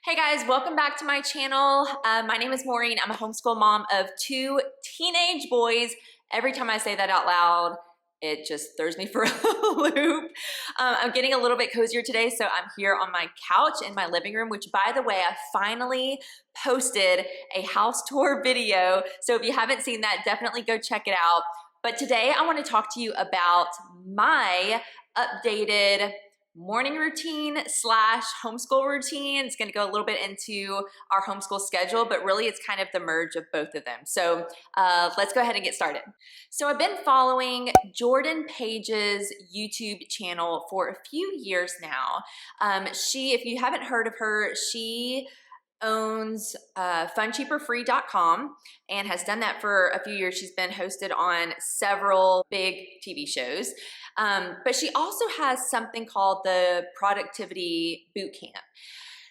Hey guys, welcome back to my channel. My name is Maureen. I'm a homeschool mom of two teenage boys. Every time I say that out loud, it just throws me for a loop. I'm getting a little bit cozier today, so I'm here on my couch in my living room, which by the way, I finally posted a house tour video. So if you haven't seen that, definitely go check it out. But today I want to talk to you about my updated morning routine slash homeschool routine. It's going to go a little bit into our homeschool schedule, but really it's kind of the merge of both of them. So let's go ahead and get started. So I've been following Jordan Page's YouTube channel for a few years now. If you haven't heard of her, she owns funcheaperfree.com and has done that for a few years. She's been hosted on several big TV shows. But she also has something called the Productivity Bootcamp.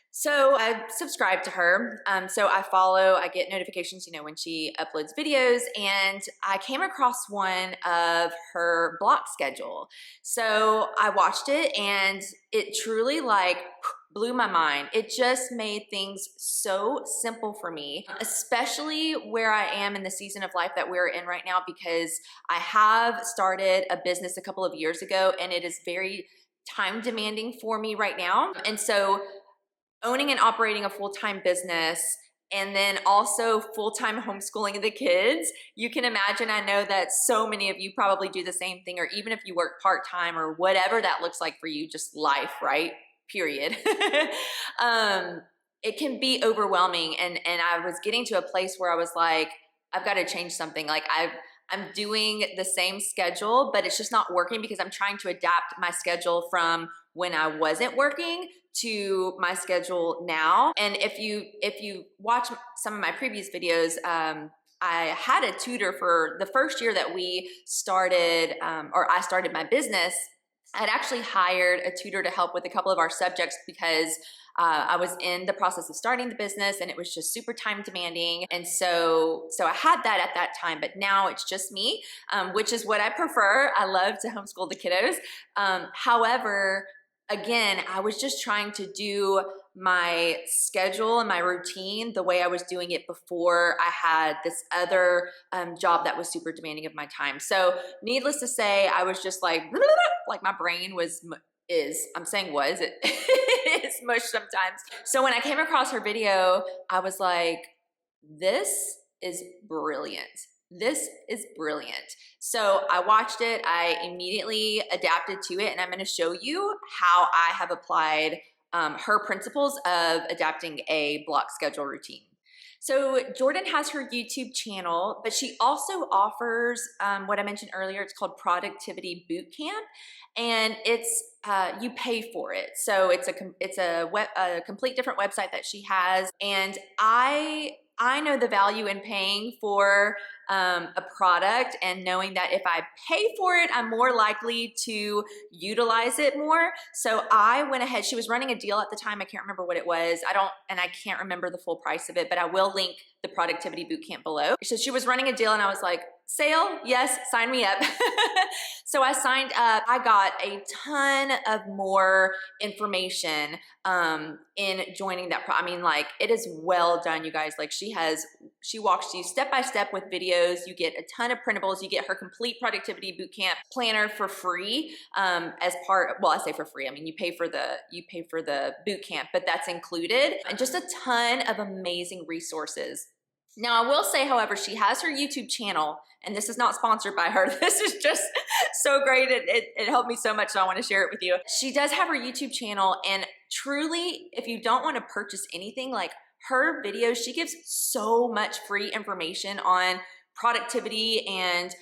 So I subscribe to her. So I get notifications, when she uploads videos, and I came across one of her block schedule. So I watched it and it truly blew my mind. It just made things so simple for me, especially where I am in the season of life that we're in right now, because I have started a business a couple of years ago and it is very time demanding for me right now. And so owning and operating a full-time business and then also full-time homeschooling the kids, you can imagine, I know that so many of you probably do the same thing, or even if you work part-time or whatever that looks like for you, just life, right? Period. It can be overwhelming. And I was getting to a place where I was like, I've got to change something. I'm doing the same schedule, but it's just not working because I'm trying to adapt my schedule from when I wasn't working to my schedule now. And if you watch some of my previous videos, I had a tutor for the first year that we started, or I started my business. I'd actually hired a tutor to help with a couple of our subjects because I was in the process of starting the business and it was just super time demanding. And so I had that at that time, but now it's just me, which is what I prefer. I love to homeschool the kiddos. However, again, I was just trying to do my schedule and my routine the way I was doing it before I had this other job that was super demanding of my time. So needless to say, I was just like my brain I'm saying was, it is mush sometimes. So when I came across her video, I was like, this is brilliant. This is brilliant. So I watched it, I immediately adapted to it, and I'm going to show you how I have applied her principles of adapting a block schedule routine. So Jordan has her YouTube channel, but she also offers what I mentioned earlier. It's called Productivity Bootcamp, and it's you pay for it. So it's a complete different website that she has, and I know the value in paying for a product and knowing that if I pay for it, I'm more likely to utilize it more. So I went ahead. She was running a deal at the time. I can't remember what it was. I can't remember the full price of it, but I will link the Productivity Bootcamp below. So she was running a deal and I was like, sale? Yes, sign me up. So I signed up. I got a ton of more information in joining that. It is well done, you guys. She walks you step by step with videos. You get a ton of printables. You get her complete Productivity Bootcamp planner for free as part. Well, I say for free. You pay for the boot camp, but that's included, and just a ton of amazing resources. Now, I will say, however, she has her YouTube channel, and this is not sponsored by her. This is just so great. It helped me so much, so I want to share it with you. She does have her YouTube channel, and truly, if you don't want to purchase anything, her videos, she gives so much free information on productivity and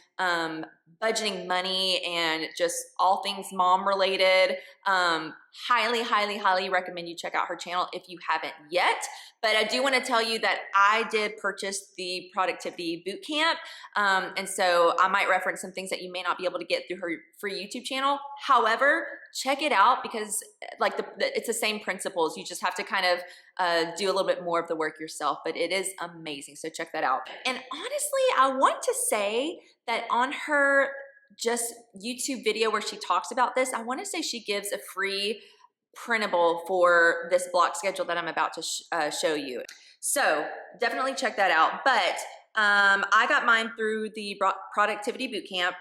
budgeting money and just all things mom related. Highly, highly, highly recommend you check out her channel if you haven't yet. But I do want to tell you that I did purchase the Productivity Bootcamp. And so I might reference some things that you may not be able to get through her free YouTube channel. However, check it out because it's the same principles. You just have to kind of do a little bit more of the work yourself, but it is amazing. So check that out. And honestly, I want to say that on her just YouTube video where she talks about this, I want to say she gives a free printable for this block schedule that I'm about to show you. So definitely check that out. But I got mine through the Productivity Bootcamp,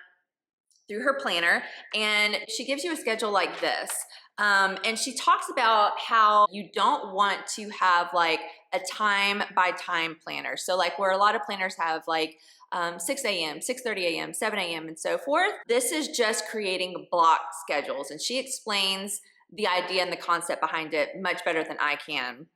through her planner, and she gives you a schedule like this. And she talks about how you don't want to have like a time by time planner. So like where a lot of planners have like 6 a.m., 6:30 a.m., 7 a.m. and so forth. This is just creating block schedules. And she explains the idea and the concept behind it much better than I can.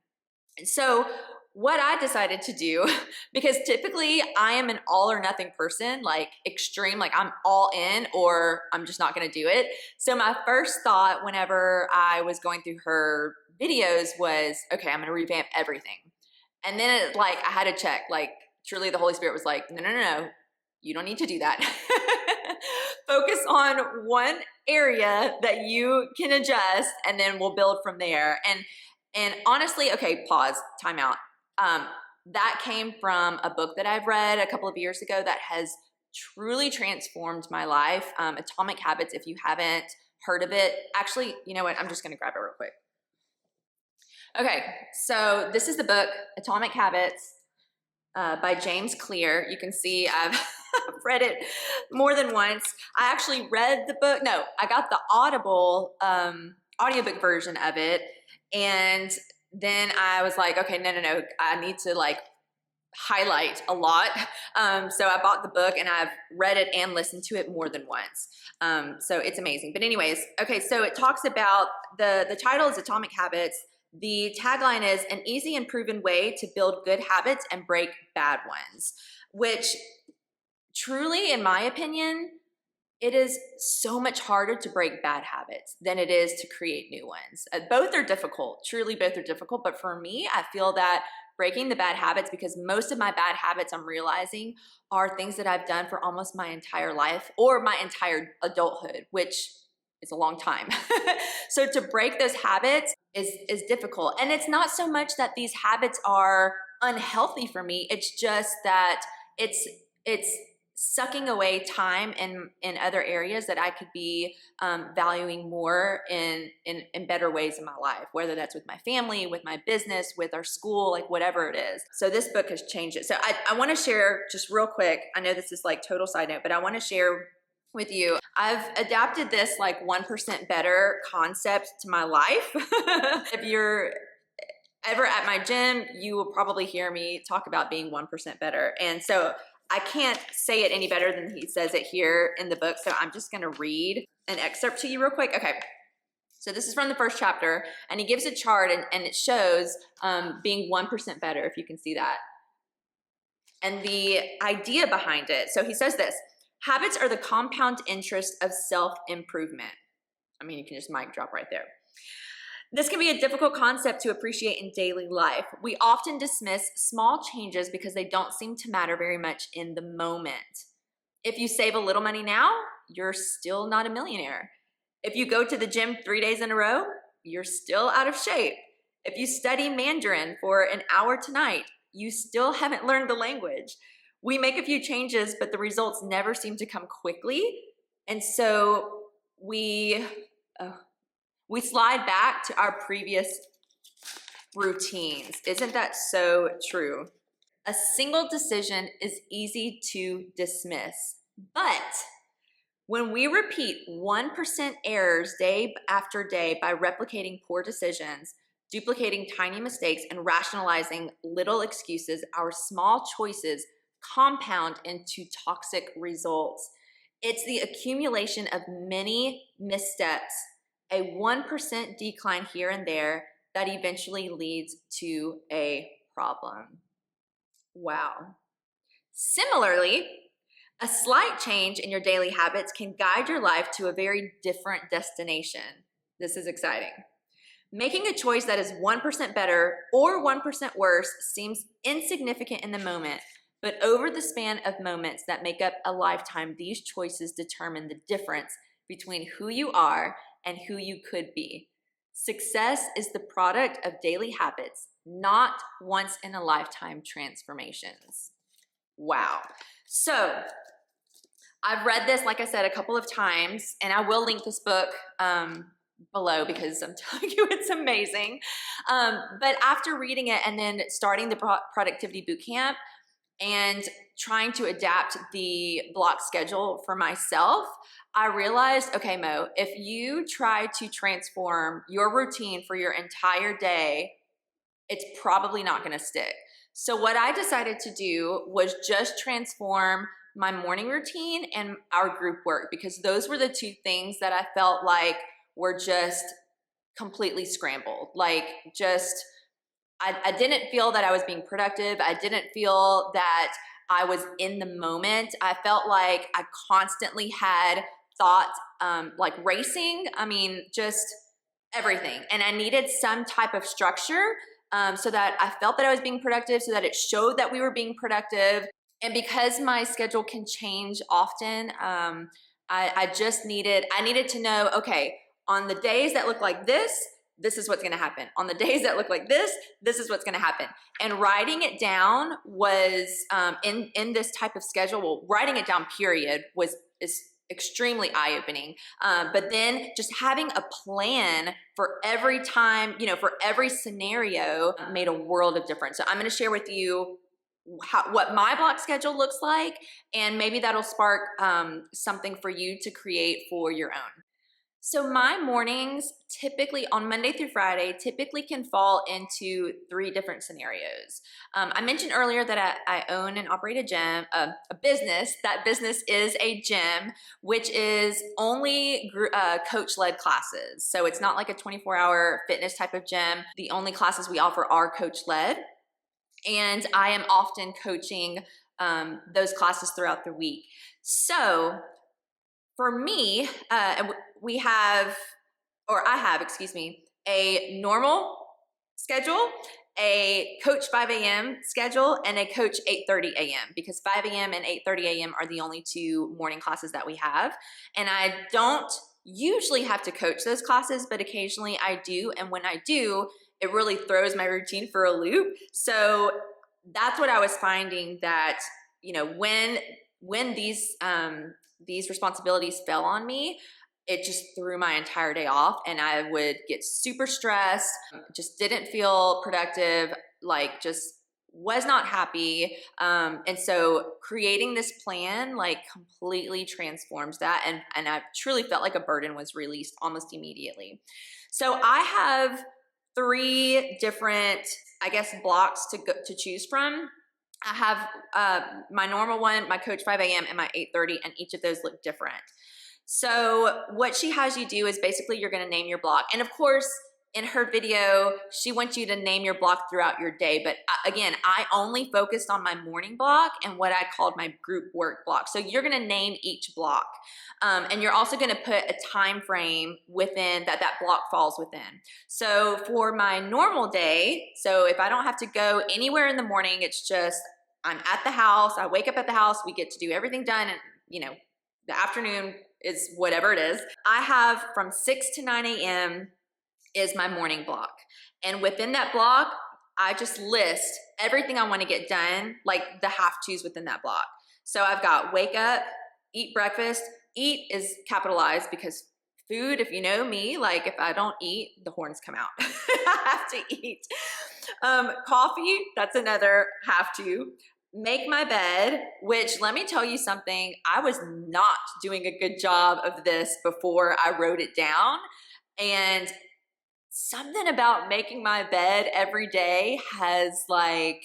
And so what I decided to do, because typically I am an all or nothing person, like extreme, like I'm all in or I'm just not gonna do it. So my first thought whenever I was going through her videos was, okay, I'm gonna revamp everything. And then it, like, I had to check, like truly the Holy Spirit was like, no, you don't need to do that. Focus on one area that you can adjust and then we'll build from there. And honestly, okay, pause, time out. That came from a book that I've read a couple of years ago that has truly transformed my life. Atomic Habits, if you haven't heard of it. Actually, you know what? I'm just gonna grab it real quick. Okay, so this is the book, Atomic Habits, by James Clear. You can see I've read it more than once. I actually read the book. No, I got the Audible audiobook version of it. And then I was like, okay, no, I need to like highlight a lot. So I bought the book and I've read it and listened to it more than once. So it's amazing. But anyways, okay, so it talks about, the title is Atomic Habits. The tagline is an easy and proven way to build good habits and break bad ones, which truly, in my opinion, it is so much harder to break bad habits than it is to create new ones. Both are difficult, truly both are difficult. But for me, I feel that breaking the bad habits, because most of my bad habits I'm realizing are things that I've done for almost my entire life or my entire adulthood, which is a long time. So to break those habits is difficult. And it's not so much that these habits are unhealthy for me. It's just that it's sucking away time in other areas that I could be valuing more in better ways in my life, whether that's with my family, with my business, with our school, like whatever it is. So this book has changed it. So I want to share just real quick. I know this is like total side note, but I want to share with you. I've adapted this like 1% better concept to my life. If you're ever at my gym, you will probably hear me talk about being 1% better. And so I can't say it any better than he says it here in the book. So I'm just going to read an excerpt to you real quick. Okay. So this is from the first chapter, and he gives a chart and it shows being 1% better, if you can see that. And the idea behind it. So he says this: habits are the compound interest of self-improvement. I mean, you can just mic drop right there. This can be a difficult concept to appreciate in daily life. We often dismiss small changes because they don't seem to matter very much in the moment. If you save a little money now, you're still not a millionaire. If you go to the gym 3 days in a row, you're still out of shape. If you study Mandarin for an hour tonight, you still haven't learned the language. We make a few changes, but the results never seem to come quickly. And so we slide back to our previous routines. Isn't that so true? A single decision is easy to dismiss, but when we repeat 1% errors day after day by replicating poor decisions, duplicating tiny mistakes, and rationalizing little excuses, our small choices compound into toxic results. It's the accumulation of many missteps, a 1% decline here and there, that eventually leads to a problem. Wow. Similarly, a slight change in your daily habits can guide your life to a very different destination. This is exciting. Making a choice that is 1% better or 1% worse seems insignificant in the moment, but over the span of moments that make up a lifetime, these choices determine the difference between who you are and who you could be. Success is the product of daily habits, not once in a lifetime transformations. Wow. So I've read this, like I said, a couple of times, and I will link this book below because I'm telling you it's amazing. But after reading it and then starting the productivity boot camp and trying to adapt the block schedule for myself, I realized, okay, Mo, if you try to transform your routine for your entire day, it's probably not going to stick. So what I decided to do was just transform my morning routine and our group work, because those were the two things that I felt like were just completely scrambled. Like, just I didn't feel that I was being productive. I didn't feel that I was in the moment. I felt like I constantly had thoughts like racing. I mean, just everything. And I needed some type of structure so that I felt that I was being productive, so that it showed that we were being productive. And because my schedule can change often, I needed to know, okay, on the days that look like this is what's going to happen. On the days that look like this is what's going to happen. And writing it down was in this type of schedule. Well, writing it down, period, is extremely eye-opening. But then just having a plan for every time, for every scenario made a world of difference. So I'm going to share with you what my block schedule looks like, and maybe that'll spark something for you to create for your own. So my mornings typically on Monday through Friday typically can fall into 3 different scenarios. I mentioned earlier that I own and operate a gym, a business. That business is a gym, which is only coach-led classes. So it's not like a 24-hour fitness type of gym. The only classes we offer are coach-led. And I am often coaching those classes throughout the week. So for me, I have, excuse me, a normal schedule, a coach 5 a.m. schedule, and a coach 8:30 a.m. because 5 a.m. and 8:30 a.m. are the only 2 morning classes that we have. And I don't usually have to coach those classes, but occasionally I do. And when I do, it really throws my routine for a loop. So that's what I was finding, that, when these responsibilities fell on me, it just threw my entire day off, and I would get super stressed, just didn't feel productive, like just was not happy. And so creating this plan like completely transforms that. And I truly felt like a burden was released almost immediately. So I have 3 different, I guess, blocks to choose from. I have my normal one, my coach 5 a.m. and my 8:30, and each of those look different. So what she has you do is basically you're going to name your block. And of course, in her video, she wants you to name your block throughout your day. But again, I only focused on my morning block and what I called my group work block. So you're going to name each block. And you're also going to put a time frame within that block falls within. So for my normal day, so if I don't have to go anywhere in the morning, it's just I'm at the house, I wake up at the house, we get to do everything done, and the afternoon is whatever it is. I have from 6 to 9 a.m. is my morning block. And within that block, I just list everything I want to get done, like the have-tos within that block. So I've got wake up, eat breakfast. Eat is capitalized because food, if you know me, like if I don't eat, the horns come out. I have to eat. Coffee, that's another have to. Make my bed, which, let me tell you something, I was not doing a good job of this before I wrote it down. And something about making my bed every day has like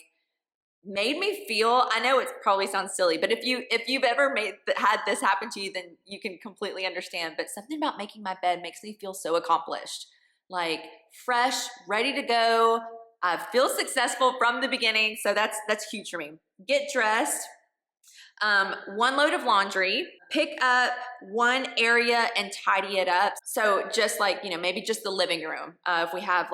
made me feel, I know it probably sounds silly, but if you've ever had this happen to you, then you can completely understand. But something about making my bed makes me feel so accomplished, like fresh, ready to go. I feel successful from the beginning. So that's huge for me. Get dressed, 1 load of laundry, pick up 1 area and tidy it up. So just like, maybe just the living room. If we have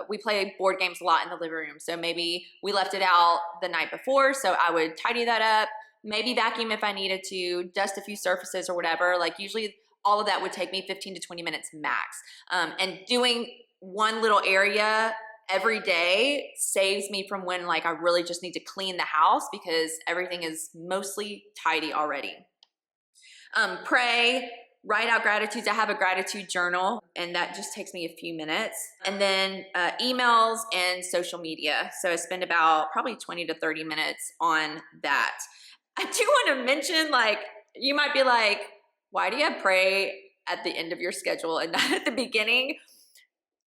we play board games a lot in the living room. So maybe we left it out the night before. So I would tidy that up, maybe vacuum if I needed to, dust a few surfaces or whatever. Like usually all of that would take me 15 to 20 minutes max. And doing 1 little area every day saves me from when I really just need to clean the house because everything is mostly tidy already. Pray, write out gratitudes. I have a gratitude journal, and that just takes me a few minutes. And then emails and social media. So I spend about probably 20 to 30 minutes on that. I do want to mention, like, you might be like, why do you pray at the end of your schedule and not at the beginning?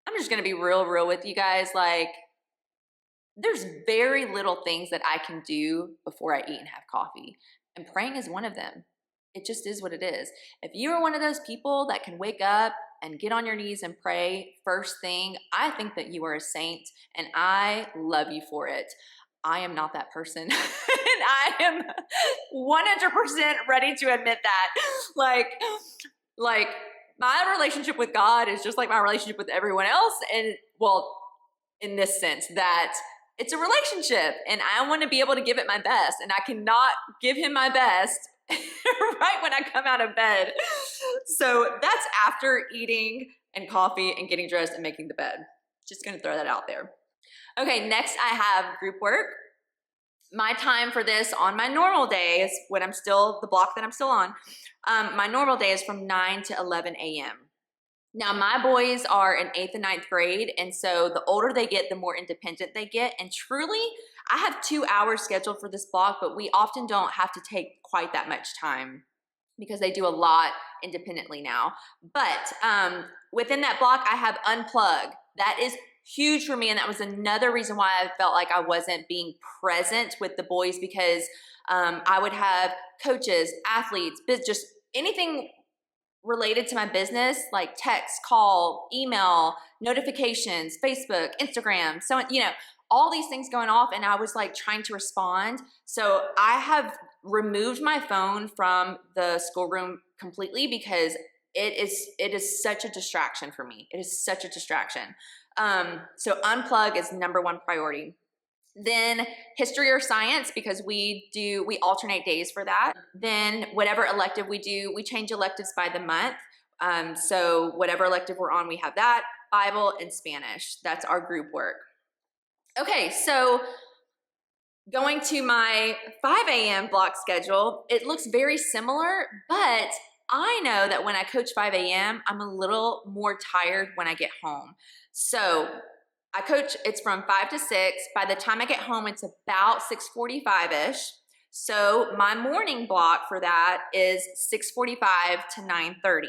I'm just going to be real with you guys. Like, there's very little things that I can do before I eat and have coffee. And praying is one of them. It just is what it is. If you are one of those people that can wake up and get on your knees and pray first thing, I think that you are a saint, and I love you for it. I am not that person. And I am 100% ready to admit that. Like my relationship with God is just like my relationship with everyone else. And well, in this sense that it's a relationship and I want to be able to give it my best, and I cannot give him my best right when I come out of bed. So that's after eating and coffee and getting dressed and making the bed. Just going to throw that out there. Okay, next I have group work. My time for this on my normal days, when I'm still, the block that I'm still on, my normal day is from 9 to 11 a.m. Now, my boys are in 8th and 9th grade, and so the older they get, the more independent they get. And truly, I have 2 hours scheduled for this block, but we often don't have to take quite that much time because they do a lot independently now. But within that block, I have unplug. That is huge for me, and that was another reason why I felt like I wasn't being present with the boys, because I would have coaches, athletes, just anything related to my business, like text, call, email, notifications, Facebook, Instagram, so, all these things going off, and I was like trying to respond. So I have removed my phone from the schoolroom completely because it is such a distraction for me. It is such a distraction. So unplug is number one priority. Then history or science, because we alternate days for that. Then whatever elective we do, we change electives by the month. So whatever elective we're on, we have that. Bible and Spanish. That's our group work. Okay, so going to my 5 a.m. block schedule, it looks very similar, but I know that when I coach 5 a.m., I'm a little more tired when I get home. So I coach, it's from 5 to 6. By the time I get home, it's about 6:45-ish. So my morning block for that is 6:45 to 9:30.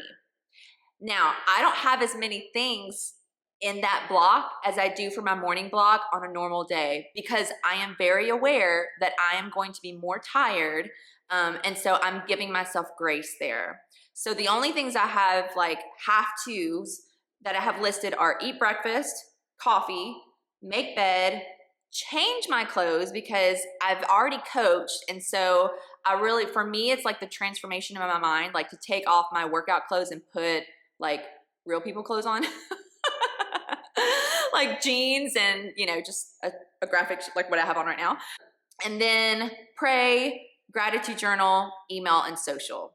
Now, I don't have as many things in that block as I do for my morning block on a normal day, because I am very aware that I am going to be more tired. And so I'm giving myself grace there. So the only things I have like have to's that I have listed are eat breakfast, coffee, make bed, change my clothes, because I've already coached. And so for me, it's like the transformation of my mind, like to take off my workout clothes and put like real people clothes on. Like jeans and, just a graphic like what I have on right now. And then pray, gratitude journal, email, and social.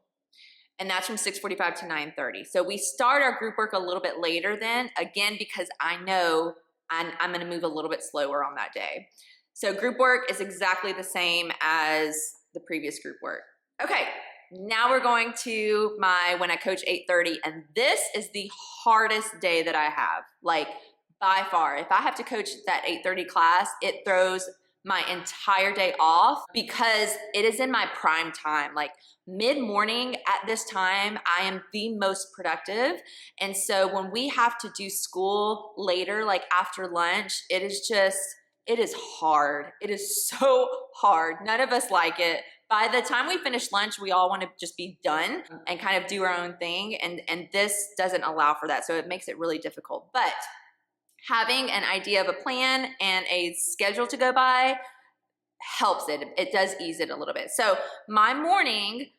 And that's from 6:45 to 9:30. So we start our group work a little bit later then, again, because I know I'm going to move a little bit slower on that day. So group work is exactly the same as the previous group work. Okay, now we're going to when I coach 8:30, and this is the hardest day that I have, like by far. If I have to coach that 8:30 class, it throws my entire day off because it is in my prime time. Like mid-morning at this time, I am the most productive. And so when we have to do school later, like after lunch, it is hard. It is so hard. None of us like it. By the time we finish lunch, we all want to just be done and kind of do our own thing. And this doesn't allow for that. So it makes it really difficult. But having an idea of a plan and a schedule to go by helps it. It does ease it a little bit. So my morning,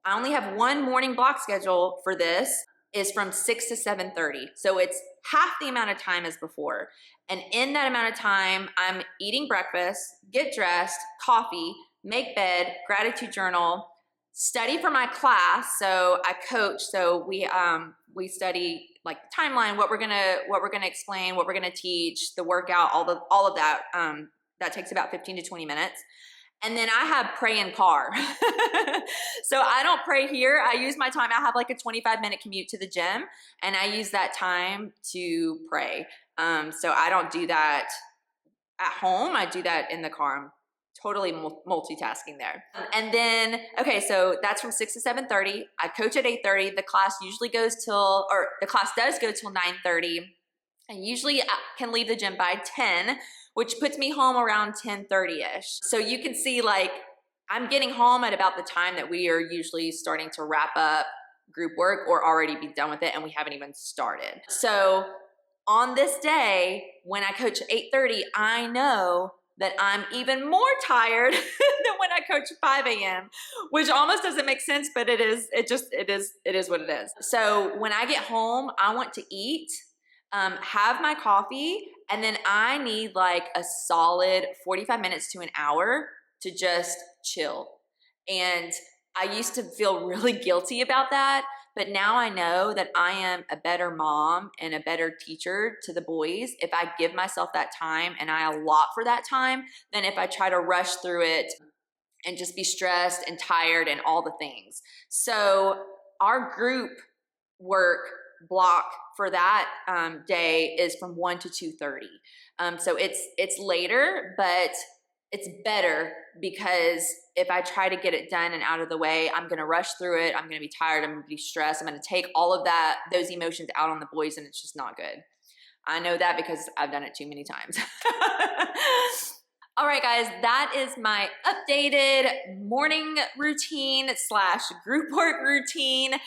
I only have one morning block schedule for this, is from 6 to 7:30. So it's half the amount of time as before. And in that amount of time, I'm eating breakfast, get dressed, coffee, make bed, gratitude journal, study for my class. So I coach. So we study like the timeline, what we're gonna explain, what we're gonna teach, the workout, all of that. That takes about 15 to 20 minutes. And then I have pray in car. So I don't pray here. I use my time. I have like a 25-minute commute to the gym, and I use that time to pray. So I don't do that at home. I do that in the car. I'm totally multitasking there. And then, okay, so that's from 6 to 7:30. I coach at 8:30. The class usually goes till, or the class does go till 9:30. I usually can leave the gym by 10, which puts me home around 10:30-ish. So you can see, like, I'm getting home at about the time that we are usually starting to wrap up group work or already be done with it, and we haven't even started. So on this day, when I coach at 8:30, I know that I'm even more tired than when I coach 5 a.m., which almost doesn't make sense, but it is what it is. So when I get home, I want to eat, have my coffee, and then I need like a solid 45 minutes to an hour to just chill. And I used to feel really guilty about that, but now I know that I am a better mom and a better teacher to the boys if I give myself that time and I allot for that time than if I try to rush through it and just be stressed and tired and all the things. So our group work block for that day is from 1 to 2:30. So it's later, but it's better, because if I try to get it done and out of the way, I'm gonna rush through it. I'm gonna be tired. I'm gonna be stressed. I'm gonna take all of those emotions out on the boys, and it's just not good. I know that because I've done it too many times. All right, guys, that is my updated morning routine / group work routine.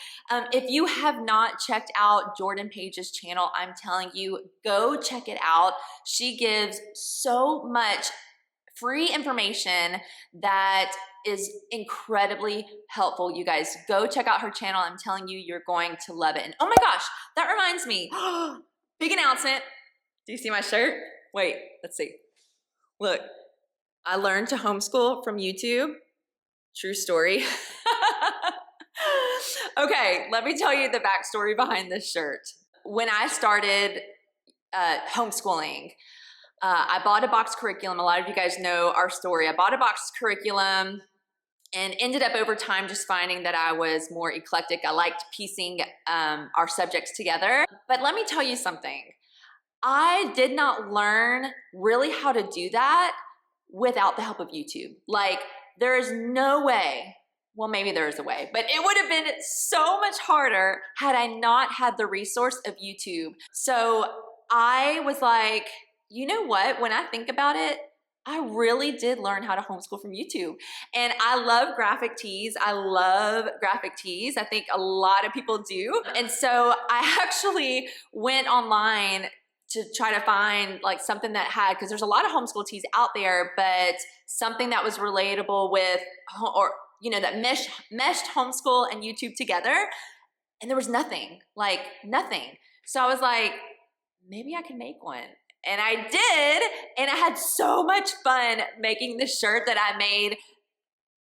If you have not checked out Jordan Page's channel, I'm telling you, go check it out. She gives so much free information that is incredibly helpful. You guys, go check out her channel. I'm telling you, you're going to love it. And oh my gosh, that reminds me, big announcement. Do you see my shirt? Wait, let's see. Look, I learned to homeschool from YouTube. True story. Okay, let me tell you the backstory behind this shirt. When I started homeschooling, I bought a box curriculum. A lot of you guys know our story. I bought a box curriculum and ended up over time just finding that I was more eclectic. I liked piecing our subjects together. But let me tell you something. I did not learn really how to do that without the help of YouTube. Like, there is no way, well, maybe there is a way, but it would have been so much harder had I not had the resource of YouTube. So I was like, you know what? When I think about it, I really did learn how to homeschool from YouTube. And I love graphic tees. I love graphic tees. I think a lot of people do. And so I actually went online to try to find like something that had, because there's a lot of homeschool tees out there, but something that was relatable with, or you know, that meshed homeschool and YouTube together. And there was nothing, like nothing. So I was like, maybe I can make one. And I did, and I had so much fun making this shirt that I made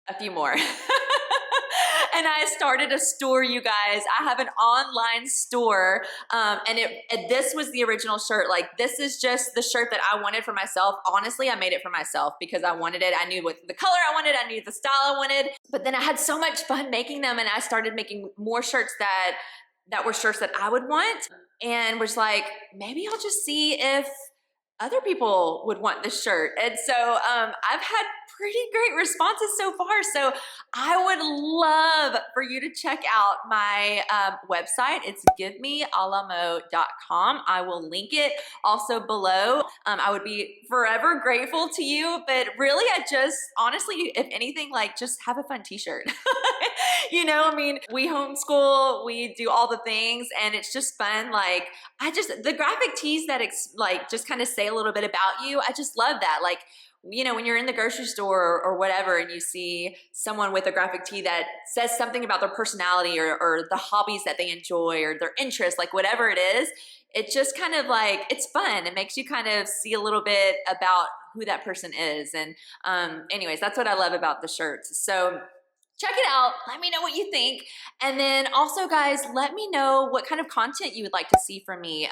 a few more. And I started a store, you guys. I have an online store, and this was the original shirt. Like, this is just the shirt that I wanted for myself. Honestly, I made it for myself because I wanted it. I knew what the color I wanted. I knew the style I wanted. But then I had so much fun making them, and I started making more shirts that were shirts that I would want, and was like, maybe I'll just see if other people would want this shirt. And so I've had pretty great responses so far. So I would love for you to check out my website. It's givemealamo.com. I will link it also below. I would be forever grateful to you, but really I just, honestly, if anything, like, just have a fun t-shirt. You know, I mean, we homeschool, we do all the things, and it's just fun. Like, the graphic tees that like just kind of say a little bit about you, I just love that. Like, you know, when you're in the grocery store or whatever, and you see someone with a graphic tee that says something about their personality or the hobbies that they enjoy or their interests, like whatever it is, it just kind of like, it's fun. It makes you kind of see a little bit about who that person is. And anyways, that's what I love about the shirts. So check it out. Let me know what you think. And then also, guys, let me know what kind of content you would like to see from me.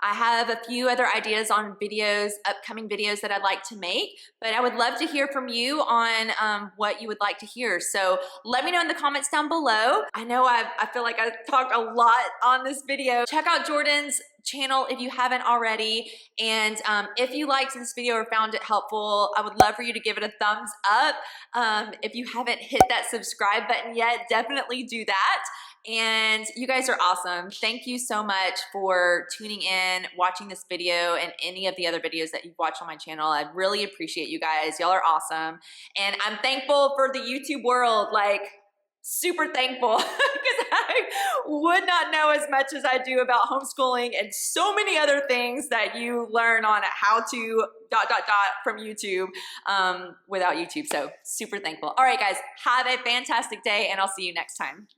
I have a few other ideas on videos, upcoming videos that I'd like to make, but I would love to hear from you on what you would like to hear. So let me know in the comments down below. I know I feel like I talked a lot on this video. Check out Jordan's channel if you haven't already. And if you liked this video or found it helpful, I would love for you to give it a thumbs up. If you haven't hit that subscribe button yet, definitely do that. And you guys are awesome. Thank you so much for tuning in, watching this video, and any of the other videos that you've watched on my channel. I really appreciate you guys. Y'all are awesome. And I'm thankful for the YouTube world, like super thankful, because I would not know as much as I do about homeschooling and so many other things that you learn on how to ... from YouTube without YouTube. So super thankful. All right, guys, have a fantastic day, and I'll see you next time.